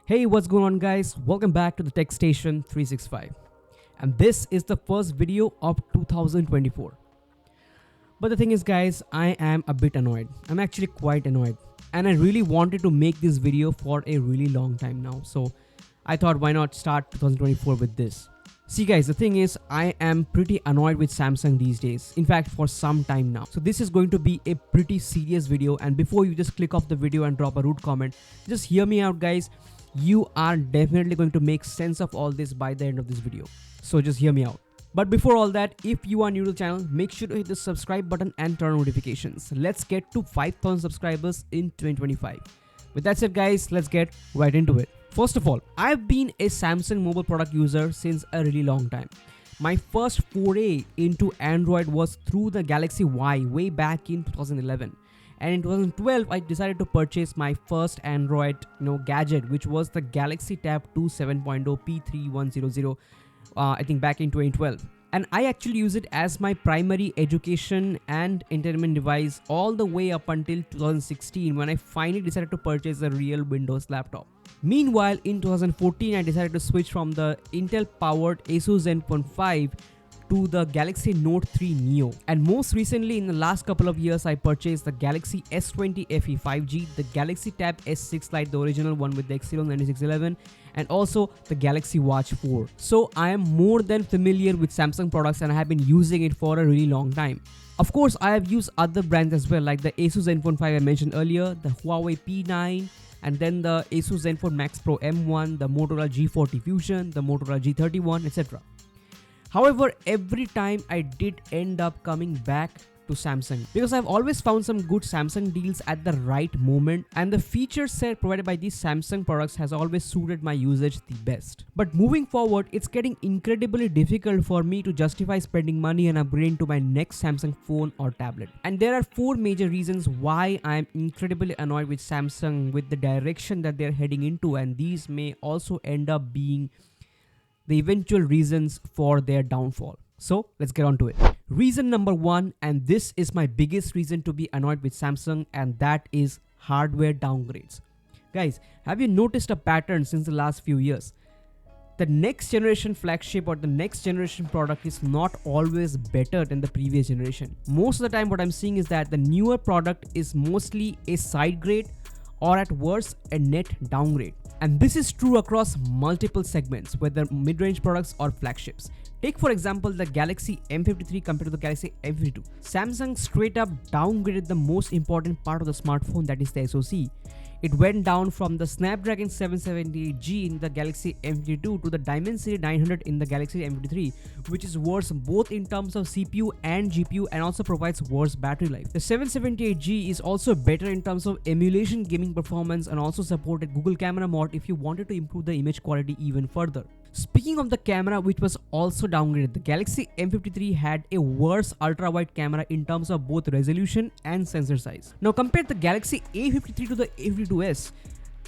Hey, what's going on guys? Welcome back to the Tech Station 365. And this is the first video of 2024. But the thing is guys, I am a bit annoyed. I'm actually quite annoyed. And I really wanted to make this video for a really long time now. So I thought why not start 2024 with this. See guys, the thing is I am pretty annoyed with Samsung these days. In fact, for some time now. So this is going to be a pretty serious video. And before you just click off the video and drop a rude comment, just hear me out guys. You are definitely going to make sense of all this by the end of this video. So just hear me out. But before all that, if you are new to the channel, make sure to hit the subscribe button and turn on notifications. Let's get to 5,000 subscribers in 2025. With that said guys, let's get right into it. First of all, I've been a Samsung mobile product user since a really long time. My first foray into Android was through the Galaxy Y way back in 2011. And in 2012, I decided to purchase my first Android gadget, which was the Galaxy Tab 2 7.0 P3100, I think back in 2012. And I actually use it as my primary education and entertainment device all the way up until 2016 when I finally decided to purchase a real Windows laptop. Meanwhile, in 2014, I decided to switch from the Intel-powered Asus Zenfone 5 to the Galaxy Note 3 Neo. And most recently, in the last couple of years, I purchased the Galaxy S20 FE 5G, the Galaxy Tab S6 Lite, the original one with the Exynos 9611, and also the Galaxy Watch 4. So I am more than familiar with Samsung products and I have been using it for a really long time. Of course, I have used other brands as well, like the Asus Zenfone 5 I mentioned earlier, the Huawei P9, and then the Asus Zenfone Max Pro M1, the Motorola G40 Fusion, the Motorola G31, etc. However, every time I did end up coming back to Samsung because I've always found some good Samsung deals at the right moment, and the feature set provided by these Samsung products has always suited my usage the best. But moving forward, it's getting incredibly difficult for me to justify spending money and upgrading to my next Samsung phone or tablet. And there are 4 major reasons why I am incredibly annoyed with Samsung with the direction that they're heading into, and these may also end up being the eventual reasons for their downfall. So let's get on to it. Reason number 1, and this is my biggest reason to be annoyed with Samsung, and that is hardware downgrades. Guys, have you noticed a pattern since the last few years? The next generation flagship or the next generation product is not always better than the previous generation. Most of the time what I'm seeing is that the newer product is mostly a side grade or at worst a net downgrade. And this is true across multiple segments, whether mid-range products or flagships. Take for example the Galaxy M53 compared to the Galaxy M52. Samsung straight up downgraded the most important part of the smartphone, that is the SoC. It went down from the Snapdragon 778G in the Galaxy M52 to the Dimensity 900 in the Galaxy M53, which is worse both in terms of CPU and GPU and also provides worse battery life. The 778G is also better in terms of emulation gaming performance and also supported Google Camera Mod if you wanted to improve the image quality even further. Speaking of the camera, which was also downgraded, the Galaxy M53 had a worse ultra-wide camera in terms of both resolution and sensor size. Now compare the Galaxy A53 to the A52s.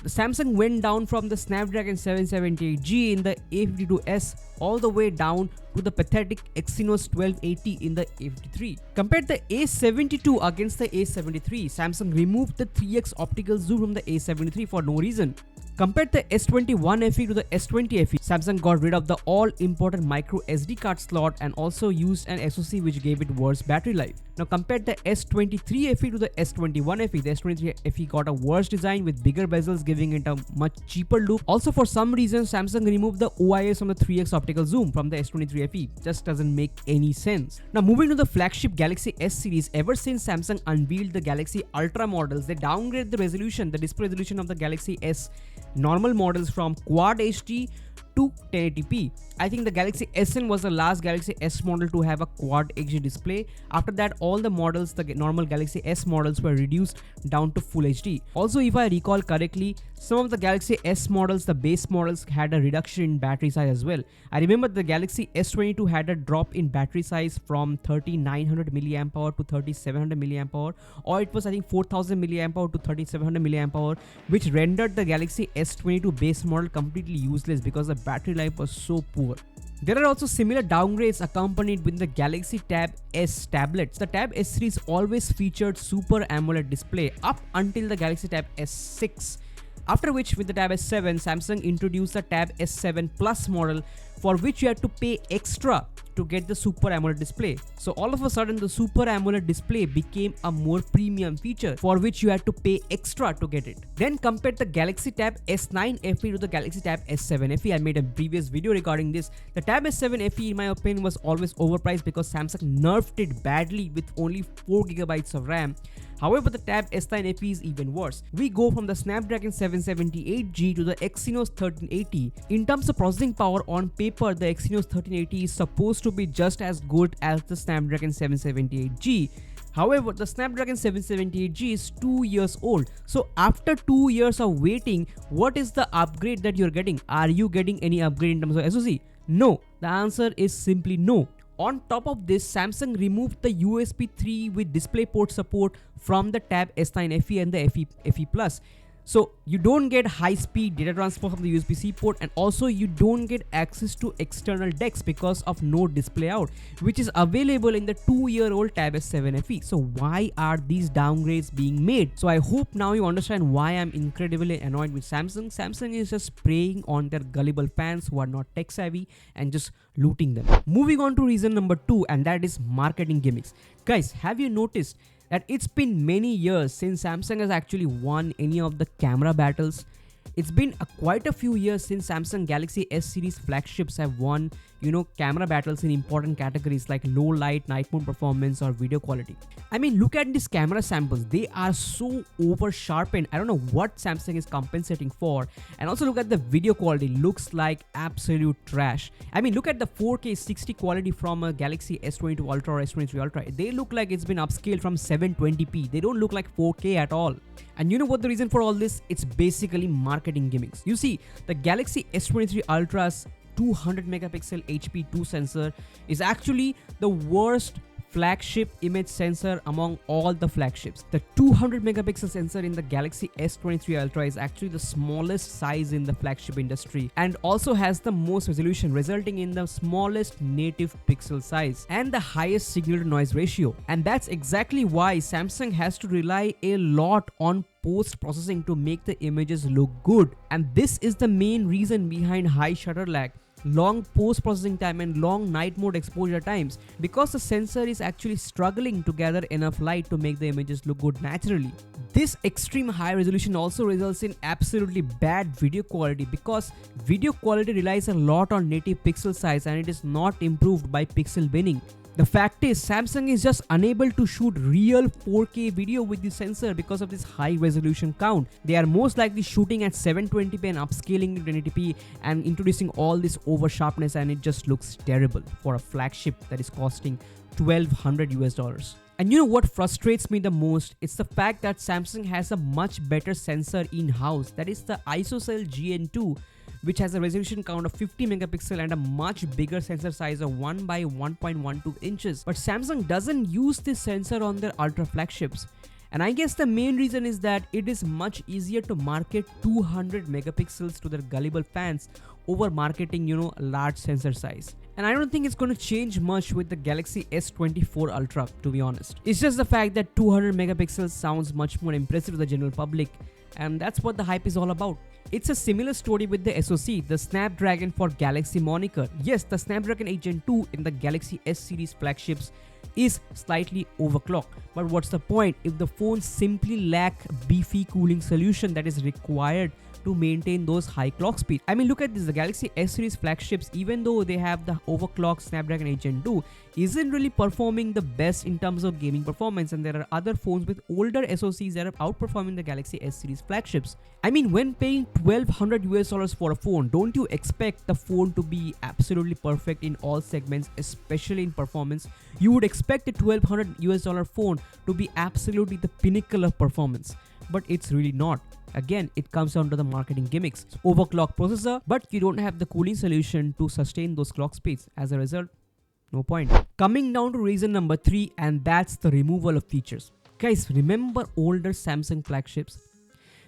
The Samsung went down from the Snapdragon 778G in the A52s all the way down to the pathetic Exynos 1280 in the A53. Compare the A72 against the A73. Samsung removed the 3x optical zoom from the A73 for no reason. Compare the S21 FE to the S20 FE. Samsung got rid of the all-important micro SD card slot and also used an SoC which gave it worse battery life. Now compare the S23 FE to the S21 FE. The S23 FE got a worse design with bigger bezels, giving it a much cheaper look. Also, for some reason, Samsung removed the OIS from the 3x optical zoom from the S23 FE. Just doesn't make any sense. Now moving to the flagship Galaxy S series, ever since Samsung unveiled the Galaxy Ultra models, they downgraded the resolution, the display resolution of the Galaxy S normal models from Quad HD to 1080p. I think the Galaxy SN was the last Galaxy S model to have a Quad HD display. After that, all the models, the normal Galaxy S models, were reduced down to Full HD. Also, if I recall correctly, some of the Galaxy S models, the base models, had a reduction in battery size as well. I remember the Galaxy S22 had a drop in battery size from 3900 mAh to 3700 mAh, or it was I think 4000 mAh to 3700 mAh, which rendered the Galaxy S22 base model completely useless because the battery life was so poor. There are also similar downgrades accompanied with the Galaxy Tab S tablets. The Tab S series always featured Super AMOLED display up until the Galaxy Tab S6. After which, with the Tab S7, Samsung introduced the Tab S7 Plus model, for which you had to pay extra to get the Super AMOLED display. So all of a sudden, the Super AMOLED display became a more premium feature, for which you had to pay extra to get it. Then compared the Galaxy Tab S9 FE to the Galaxy Tab S7 FE. I made a previous video regarding this. The Tab S7 FE, in my opinion, was always overpriced because Samsung nerfed it badly with only 4GB of RAM. However, the Tab S9 FE is even worse. We go from the Snapdragon 778G to the Exynos 1380. In terms of processing power, on paper, the Exynos 1380 is supposed to be just as good as the Snapdragon 778G. However, the Snapdragon 778G is 2 years old. So after 2 years of waiting, what is the upgrade that you're getting? Are you getting any upgrade in terms of SoC? No. The answer is simply no. On top of this, Samsung removed the USB 3 with DisplayPort support from the Tab S9 FE and the FE Plus. So you don't get high-speed data transfer from the USB-C port, and also you don't get access to external DeX because of no display out, which is available in the 2-year-old Tab S7 FE. So why are these downgrades being made? So I hope now you understand why I'm incredibly annoyed with Samsung. Samsung is just preying on their gullible fans who are not tech savvy and just looting them. Moving on to reason number 2, and that is marketing gimmicks. Guys, have you noticed that it's been many years since Samsung has actually won any of the camera battles? It's been quite a few years since Samsung Galaxy S series flagships have won, camera battles in important categories like low light, night mode performance, or video quality. I mean, look at these camera samples. They are so over sharpened. I don't know what Samsung is compensating for. And also look at the video quality. Looks like absolute trash. I mean, look at the 4K 60 quality from a Galaxy S22 Ultra or S23 Ultra. They look like it's been upscaled from 720p. They don't look like 4K at all. And you know what the reason for all this? It's basically marketing gimmicks. You see, the Galaxy S23 Ultra's 200 megapixel HP2 sensor is actually the worst flagship image sensor among all the flagships. The 200 megapixel sensor in the Galaxy S23 Ultra is actually the smallest size in the flagship industry, and also has the most resolution, resulting in the smallest native pixel size and the highest signal to noise ratio. And that's exactly why Samsung has to rely a lot on post-processing to make the images look good. And this is the main reason behind high shutter lag, long post-processing time, and long night mode exposure times, because the sensor is actually struggling to gather enough light to make the images look good naturally. This extreme high resolution also results in absolutely bad video quality, because video quality relies a lot on native pixel size and it is not improved by pixel binning. The fact is, Samsung is just unable to shoot real 4K video with the sensor because of this high resolution count. They are most likely shooting at 720p and upscaling to 1080p and introducing all this over sharpness, and it just looks terrible for a flagship that is costing $1,200 US. And you know what frustrates me the most? It's the fact that Samsung has a much better sensor in-house, that is the ISOCELL GN2, which has a resolution count of 50 megapixel and a much bigger sensor size of 1 by 1.12 inches. But Samsung doesn't use this sensor on their ultra flagships. And I guess the main reason is that it is much easier to market 200 megapixels to their gullible fans over marketing, a large sensor size. And I don't think it's going to change much with the Galaxy S24 Ultra, to be honest. It's just the fact that 200 megapixels sounds much more impressive to the general public, and that's what the hype is all about. It's a similar story with the SoC, the Snapdragon for Galaxy moniker. Yes, the Snapdragon 8 Gen 2 in the Galaxy S series flagships is slightly overclocked. But what's the point if the phones simply lack beefy cooling solution that is required to maintain those high clock speeds? I mean, look at this. The Galaxy S series flagships, even though they have the overclocked Snapdragon 8 Gen 2, isn't really performing the best in terms of gaming performance, and there are other phones with older SoCs that are outperforming the Galaxy S series flagships. I mean, when paying $1,200 for a phone, don't you expect the phone to be absolutely perfect in all segments, especially in performance? You would expect a $1,200 phone to be absolutely the pinnacle of performance, but it's really not. Again, it comes down to the marketing gimmicks. So, overclock processor, but you don't have the cooling solution to sustain those clock speeds. As a result, no point. Coming down to reason number 3, and that's the removal of features. Guys, remember older Samsung flagships?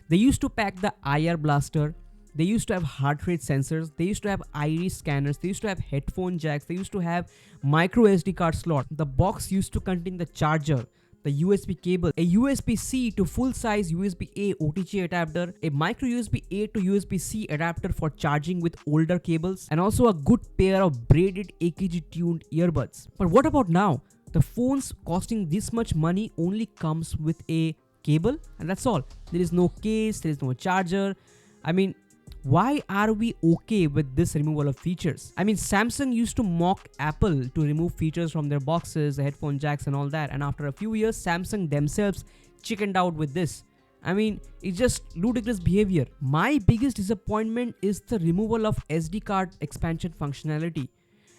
They used to pack the IR blaster. They used to have heart rate sensors. They used to have iris scanners. They used to have headphone jacks. They used to have micro SD card slot. The box used to contain the charger, the USB cable, a USB-C to full-size USB-A OTG adapter, a micro USB-A to USB-C adapter for charging with older cables, and also a good pair of braided AKG tuned earbuds. But what about now? The phones costing this much money only comes with a cable, and that's all. There is no case, there is no charger. I mean, why are we okay with this removal of features? I mean, Samsung used to mock Apple to remove features from their boxes, the headphone jacks and all that, and after a few years, Samsung themselves chickened out with this. I mean, it's just ludicrous behavior. My biggest disappointment is the removal of SD card expansion functionality.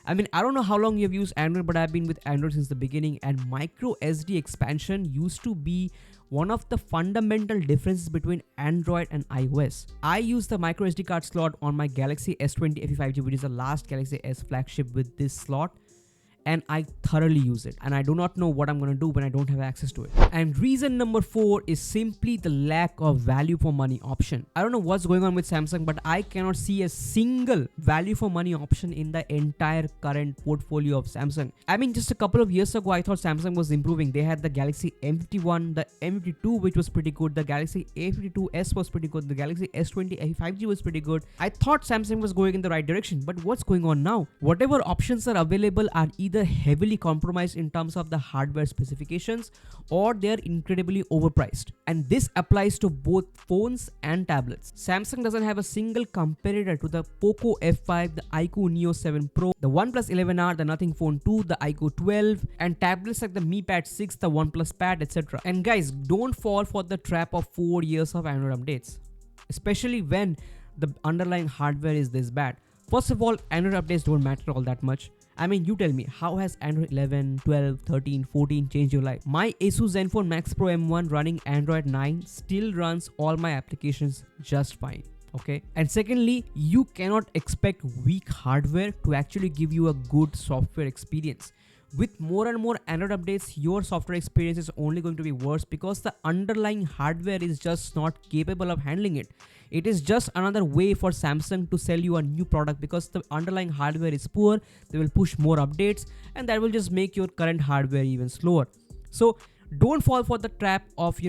I mean, I don't know how long you have used Android, but I've been with Android since the beginning, and micro SD expansion used to be one of the fundamental differences between Android and iOS. I use the micro SD card slot on my Galaxy S20 FE 5G, which is the last Galaxy S flagship with this slot, and I thoroughly use it, and I do not know what I'm going to do when I don't have access to it. And reason number 4 is simply the lack of value for money option. I don't know what's going on with Samsung, but I cannot see a single value for money option in the entire current portfolio of Samsung. I mean, just a couple of years ago, I thought Samsung was improving. They had the Galaxy M51, the M52, which was pretty good. The Galaxy A52s was pretty good. The Galaxy S20 FE 5G was pretty good. I thought Samsung was going in the right direction, but what's going on now? Whatever options are available are either heavily compromised in terms of the hardware specifications, or they're incredibly overpriced. And this applies to both phones and tablets. Samsung doesn't have a single competitor to the Poco F5, the iQOO Neo 7 Pro, the OnePlus 11R, the Nothing Phone 2, the iQOO 12, and tablets like the Mi Pad 6, the OnePlus Pad, etc. And guys, don't fall for the trap of 4 years of Android updates, especially when the underlying hardware is this bad. First of all, Android updates don't matter all that much. I mean, you tell me, how has Android 11, 12, 13, 14 changed your life? My Asus Zenfone Max Pro M1 running Android 9 still runs all my applications just fine. Okay, and secondly, you cannot expect weak hardware to actually give you a good software experience. With more and more Android updates, your software experience is only going to be worse because the underlying hardware is just not capable of handling it. It is just another way for Samsung to sell you a new product because the underlying hardware is poor. They will push more updates, and that will just make your current hardware even slower. So don't fall for the trap of,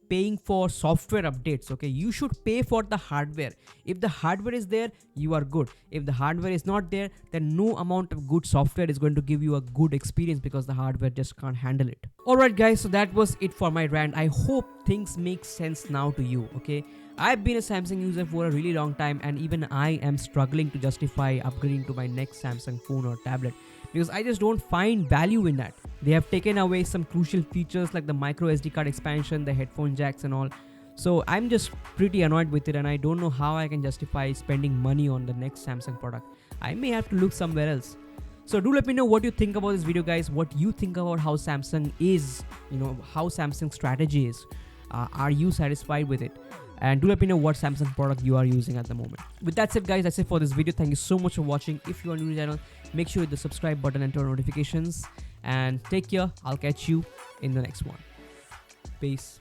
paying for software updates. Okay, you should pay for the hardware. If the hardware is there, you are good. If the hardware is not there, then no amount of good software is going to give you a good experience because the hardware just can't handle it. Alright guys, so that was it for my rant. I hope things make sense now to you. Okay, I've been a Samsung user for a really long time, and even I am struggling to justify upgrading to my next Samsung phone or tablet because I just don't find value in that. They have taken away some crucial features like the micro SD card expansion, the headphone jacks and all. So I'm just pretty annoyed with it, and I don't know how I can justify spending money on the next Samsung product. I may have to look somewhere else. So do let me know what you think about this video, guys. What you think about how Samsung is, how Samsung's strategy is. Are you satisfied with it? And do let me know what Samsung product you are using at the moment. With that said, guys, that's it for this video. Thank you so much for watching. If you are new to the channel, make sure you hit the subscribe button and turn on notifications. And take care. I'll catch you in the next one. Peace.